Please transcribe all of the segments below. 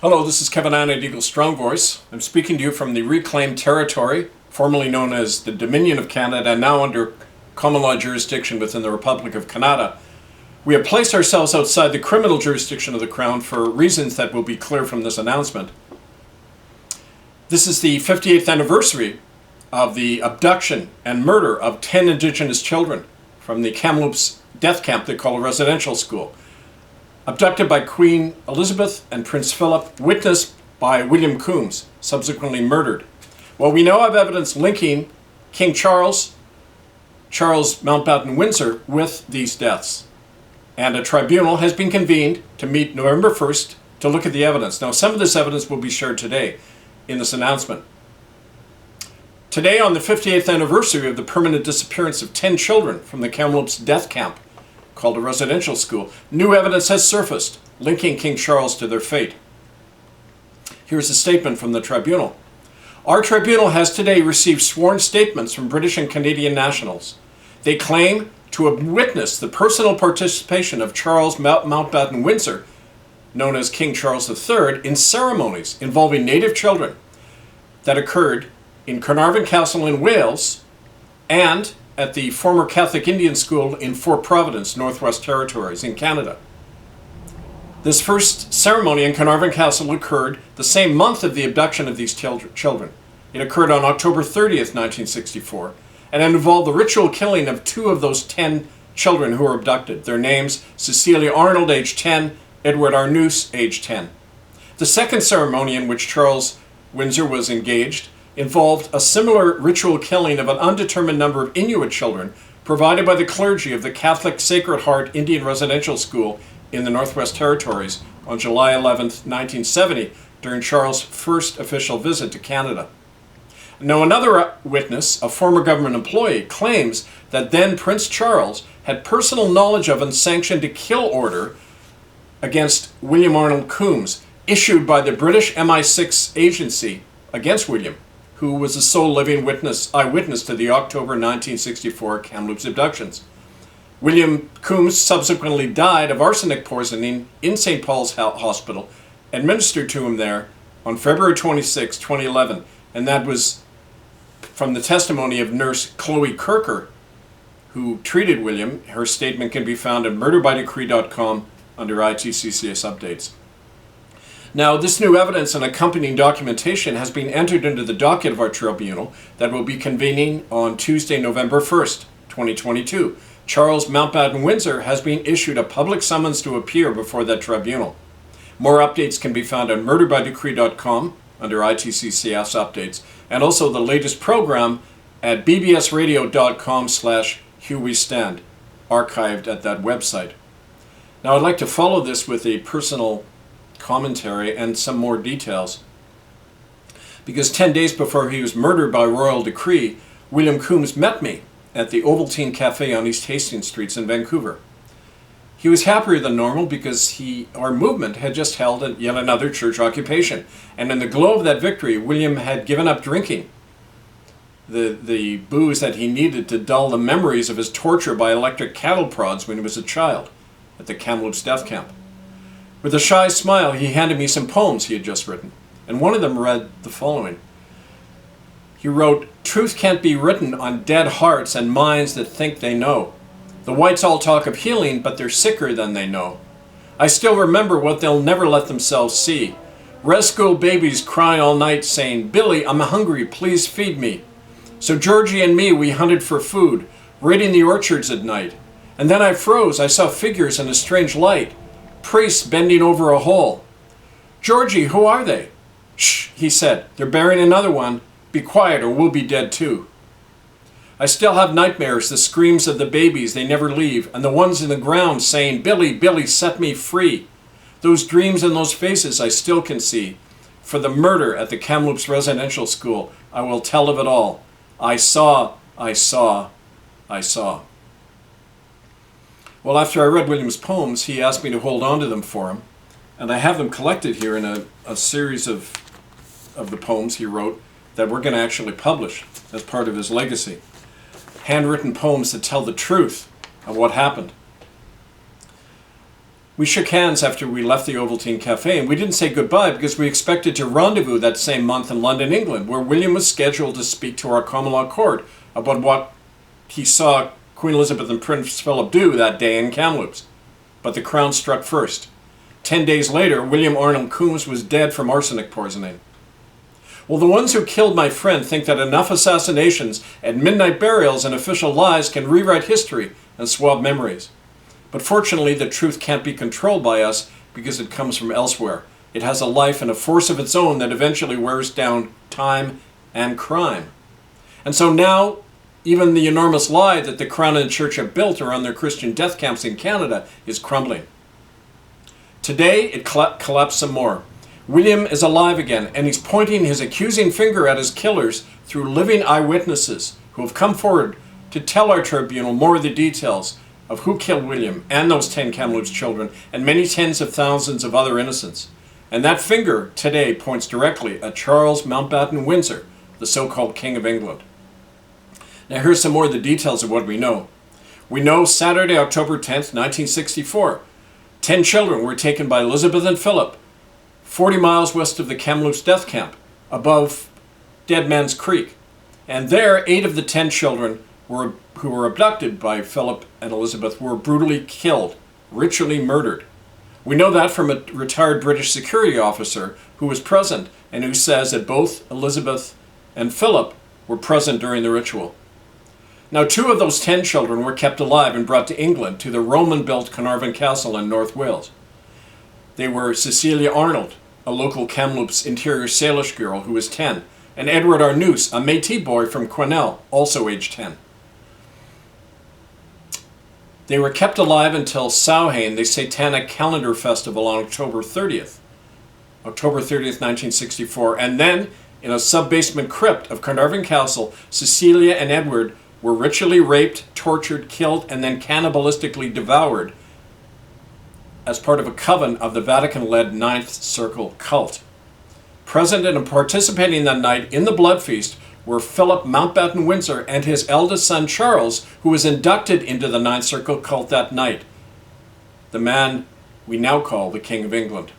Hello, this is Kevin Anna at Eagle Strong Voice. I'm speaking to you from the reclaimed territory, formerly known as the Dominion of Canada, and now under common law jurisdiction within the Republic of Canada. We have placed ourselves outside the criminal jurisdiction of the Crown for reasons that will be clear from this announcement. This is the 58th anniversary of the abduction and murder of 10 Indigenous children from the Kamloops death camp they call a residential school. Abducted by Queen Elizabeth and Prince Philip, witnessed by William Coombs, subsequently murdered. Well, we now have evidence linking King Charles Mountbatten-Windsor with these deaths. And a tribunal has been convened to meet November 1st to look at the evidence. Now, some of this evidence will be shared today in this announcement. Today, on the 58th anniversary of the permanent disappearance of 10 children from the Kamloops death camp, called a residential school, new evidence has surfaced linking King Charles to their fate. Here's a statement from the tribunal. Our tribunal has today received sworn statements from British and Canadian nationals. They claim to have witnessed the personal participation of Charles Mountbatten-Windsor, known as King Charles III, in ceremonies involving native children that occurred in Carnarvon Castle in Wales and at the former Catholic Indian school in Fort Providence, Northwest Territories in Canada. This first ceremony in Carnarvon Castle occurred the same month of the abduction of these children. It occurred on October 30th, 1964, and it involved the ritual killing of 2 of those 10 children who were abducted. Their names, Cecilia Arnold, age 10, Edward Arnoose, age 10. The second ceremony in which Charles Windsor was engaged involved a similar ritual killing of an undetermined number of Inuit children provided by the clergy of the Catholic Sacred Heart Indian Residential School in the Northwest Territories on July 11, 1970, during Charles' first official visit to Canada. Now, another witness, a former government employee, claims that then Prince Charles had personal knowledge of and sanctioned a kill order against William Arnold Coombs, issued by the British MI6 agency against William, who was the sole living eyewitness to the October 1964 Kamloops abductions. William Coombs subsequently died of arsenic poisoning in St. Paul's Hospital, administered to him there on February 26, 2011, and that was from the testimony of nurse Chloe Kirker, who treated William. Her statement can be found at murderbydecree.com under ITCCS updates. Now, this new evidence and accompanying documentation has been entered into the docket of our tribunal that will be convening on Tuesday, November 1st, 2022. Charles Mountbatten-Windsor has been issued a public summons to appear before that tribunal. More updates can be found at murderbydecree.com under ITCCS updates, and also the latest program at bbsradio.com/Here We Stand, archived at that website. Now, I'd like to follow this with a personal commentary and some more details, because 10 days before he was murdered by royal decree, William Coombs met me at the Ovaltine Cafe on East Hastings Streets in Vancouver. He was happier than normal because our movement had just held yet another church occupation, and in the glow of that victory, William had given up drinking the booze that he needed to dull the memories of his torture by electric cattle prods when he was a child at the Kamloops death camp. With a shy smile, he handed me some poems he had just written, and one of them read the following. He wrote, "Truth can't be written on dead hearts and minds that think they know. The whites all talk of healing, but they're sicker than they know. I still remember what they'll never let themselves see. Res school babies crying all night saying, 'Billy, I'm hungry, please feed me.' So Georgie and me, we hunted for food, raiding the orchards at night. And then I froze, I saw figures in a strange light. Priests bending over a hole. 'Georgie, who are they?' 'Shh,' he said, 'they're burying another one. Be quiet or we'll be dead too.' I still have nightmares, the screams of the babies, they never leave, and the ones in the ground saying, 'Billy, Billy, set me free.' Those dreams and those faces I still can see. For the murder at the Kamloops residential school, I will tell of it all. I saw, I saw, I saw." Well, after I read William's poems, he asked me to hold on to them for him, and I have them collected here in a series of the poems he wrote that we're going to actually publish as part of his legacy. Handwritten poems that tell the truth of what happened. We shook hands after we left the Ovaltine Cafe, and we didn't say goodbye because we expected to rendezvous that same month in London, England, where William was scheduled to speak to our common law court about what he saw Queen Elizabeth and Prince Philip do that day in Kamloops. But the Crown struck first. 10 days later, William Arnold Coombs was dead from arsenic poisoning. Well, the ones who killed my friend think that enough assassinations and midnight burials and official lies can rewrite history and swab memories. But fortunately, the truth can't be controlled by us because it comes from elsewhere. It has a life and a force of its own that eventually wears down time and crime. And so now, even the enormous lie that the Crown and the Church have built around their Christian death camps in Canada is crumbling. Today, it collapsed some more. William is alive again, and he's pointing his accusing finger at his killers through living eyewitnesses who have come forward to tell our tribunal more of the details of who killed William and those 10 Kamloops children and many tens of thousands of other innocents. And that finger today points directly at Charles Mountbatten-Windsor, the so-called King of England. Now here's some more of the details of what we know. We know Saturday, October 10th, 1964, 10 children were taken by Elizabeth and Philip, 40 miles west of the Kamloops death camp, above Dead Man's Creek. And there, 8 of the 10 children who were abducted by Philip and Elizabeth were brutally killed, ritually murdered. We know that from a retired British security officer who was present and who says that both Elizabeth and Philip were present during the ritual. Now, 2 of those 10 children were kept alive and brought to England to the Roman-built Carnarvon Castle in North Wales. They were Cecilia Arnold, a local Kamloops interior Salish girl who was 10, and Edward Arnoose, a Métis boy from Quesnel, also aged 10. They were kept alive until Samhain, the Satanic Calendar Festival, on October 30th, 1964. And then, in a sub-basement crypt of Carnarvon Castle, Cecilia and Edward were ritually raped, tortured, killed, and then cannibalistically devoured as part of a coven of the Vatican-led Ninth Circle cult. Present and participating that night in the blood feast were Philip Mountbatten-Windsor and his eldest son Charles, who was inducted into the Ninth Circle cult that night, the man we now call the King of England.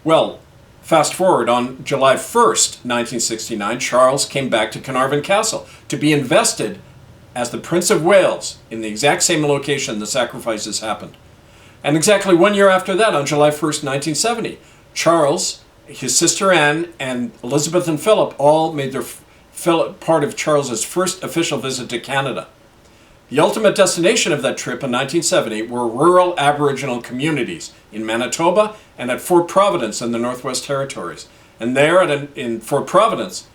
Well, fast forward, on July 1st, 1969, Charles came back to Carnarvon Castle to be invested as the Prince of Wales in the exact same location the sacrifices happened. And exactly 1 year after that, on July 1st, 1970, Charles, his sister Anne, and Elizabeth and Philip all made their part of Charles's first official visit to Canada. The ultimate destination of that trip in 1970 were rural Aboriginal communities in Manitoba and at Fort Providence in the Northwest Territories. And there in Fort Providence,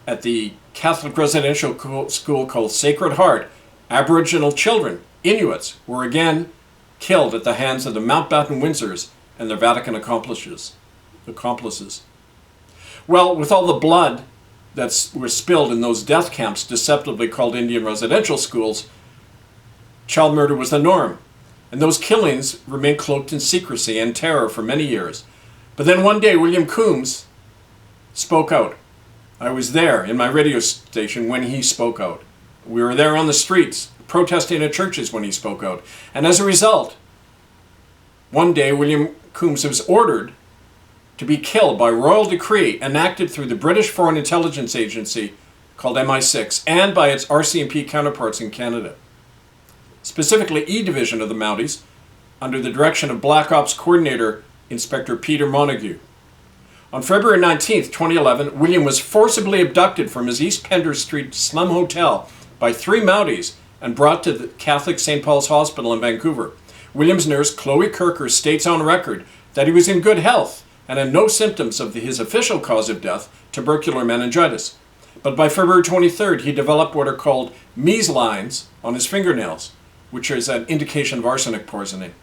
at the Catholic residential school called Sacred Heart, Aboriginal children, Inuits, were again killed at the hands of the Mountbatten-Windsors and their Vatican accomplices. Well, with all the blood that was spilled in those death camps deceptively called Indian residential schools, child murder was the norm. And those killings remained cloaked in secrecy and terror for many years. But then one day, William Coombs spoke out. I was there in my radio station when he spoke out. We were there on the streets, protesting at churches when he spoke out. And as a result, one day William Coombs was ordered to be killed by royal decree enacted through the British Foreign Intelligence Agency called MI6 and by its RCMP counterparts in Canada. Specifically E Division of the Mounties, under the direction of Black Ops Coordinator Inspector Peter Montague. On February 19, 2011, William was forcibly abducted from his East Pender Street slum hotel by 3 Mounties and brought to the Catholic St. Paul's Hospital in Vancouver. William's nurse, Chloe Kirker, states on record that he was in good health and had no symptoms of his official cause of death, tubercular meningitis. But by February 23rd, he developed what are called Mees lines on his fingernails, which is an indication of arsenic poisoning.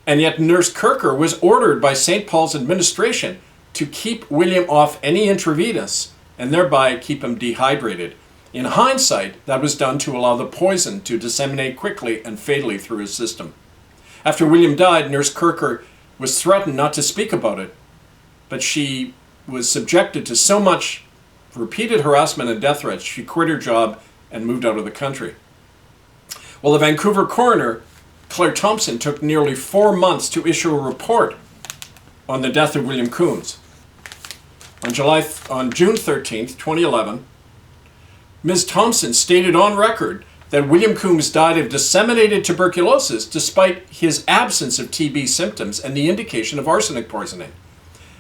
And yet Nurse Kirker was ordered by St. Paul's administration to keep William off any intravenous and thereby keep him dehydrated. In hindsight, that was done to allow the poison to disseminate quickly and fatally through his system. After William died, Nurse Kirker was threatened not to speak about it, but she was subjected to so much repeated harassment and death threats, she quit her job and moved out of the country. Well, the Vancouver coroner Claire Thompson took nearly 4 months to issue a report on the death of William Coombs. On June 13th, 2011, Ms. Thompson stated on record that William Coombs died of disseminated tuberculosis despite his absence of TB symptoms and the indication of arsenic poisoning.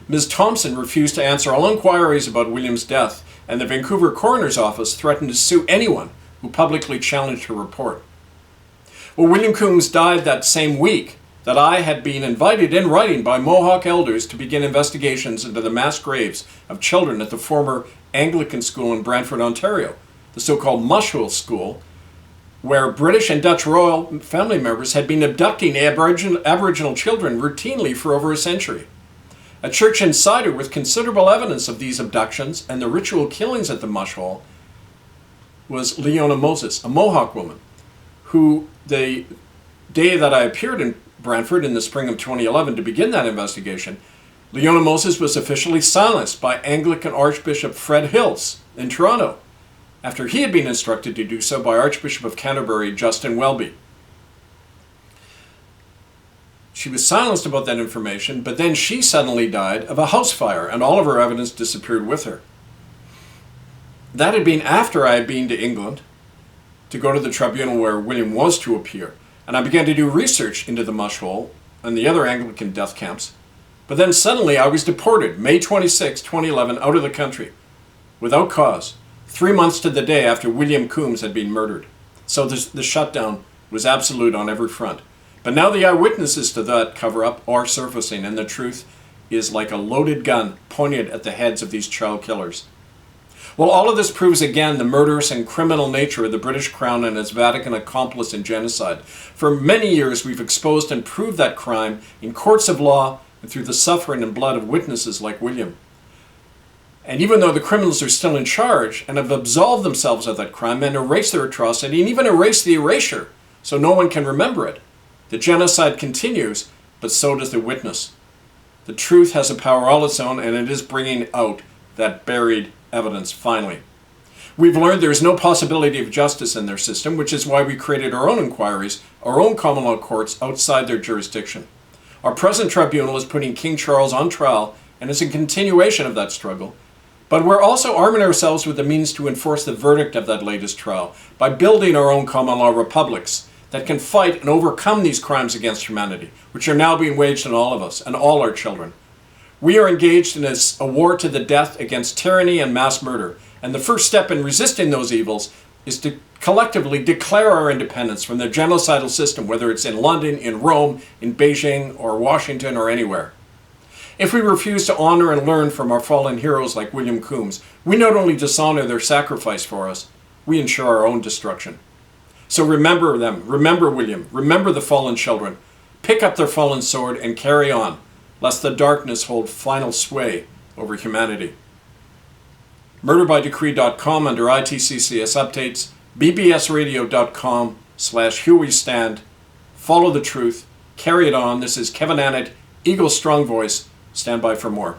Ms. Thompson refused to answer all inquiries about William's death, and the Vancouver Coroner's Office threatened to sue anyone who publicly challenged her report. Well, William Coombs died that same week that I had been invited in writing by Mohawk elders to begin investigations into the mass graves of children at the former Anglican school in Brantford, Ontario, the so-called Mushhole School, where British and Dutch royal family members had been abducting Aboriginal children routinely for over a century. A church insider with considerable evidence of these abductions and the ritual killings at the Mushhole was Leona Moses, a Mohawk woman, who the day that I appeared in Brantford in the spring of 2011 to begin that investigation, Leona Moses was officially silenced by Anglican Archbishop Fred Hills in Toronto, after he had been instructed to do so by Archbishop of Canterbury Justin Welby. She was silenced about that information, but then she suddenly died of a house fire, and all of her evidence disappeared with her. That had been after I had been to England to go to the tribunal where William was to appear, and I began to do research into the Mushhole and the other Anglican death camps. But then suddenly I was deported, May 26, 2011, out of the country, without cause, 3 months to the day after William Coombs had been murdered. So the shutdown was absolute on every front. But now the eyewitnesses to that cover-up are surfacing, and the truth is like a loaded gun pointed at the heads of these child killers. Well, all of this proves again the murderous and criminal nature of the British Crown and its Vatican accomplice in genocide. For many years we've exposed and proved that crime in courts of law and through the suffering and blood of witnesses like William. And even though the criminals are still in charge and have absolved themselves of that crime and erased their atrocity and even erased the erasure so no one can remember it, the genocide continues, but so does the witness. The truth has a power all its own, and it is bringing out that buried evidence finally. We've learned there is no possibility of justice in their system, which is why we created our own inquiries, our own common law courts outside their jurisdiction. Our present tribunal is putting King Charles on trial, and is a continuation of that struggle. But we're also arming ourselves with the means to enforce the verdict of that latest trial by building our own common law republics that can fight and overcome these crimes against humanity, which are now being waged on all of us and all our children. We are engaged in a war to the death against tyranny and mass murder, and the first step in resisting those evils is to collectively declare our independence from the genocidal system, whether it's in London, in Rome, in Beijing, or Washington, or anywhere. If we refuse to honor and learn from our fallen heroes like William Coombs, we not only dishonor their sacrifice for us, we ensure our own destruction. So remember them, remember William, remember the fallen children, pick up their fallen sword and carry on, lest the darkness hold final sway over humanity. MurderByDecree.com under ITCCS updates, bbsradio.com/HughWeStand. Follow the truth, carry it on. This is Kevin Annett, Eagle Strong Voice. Stand by for more.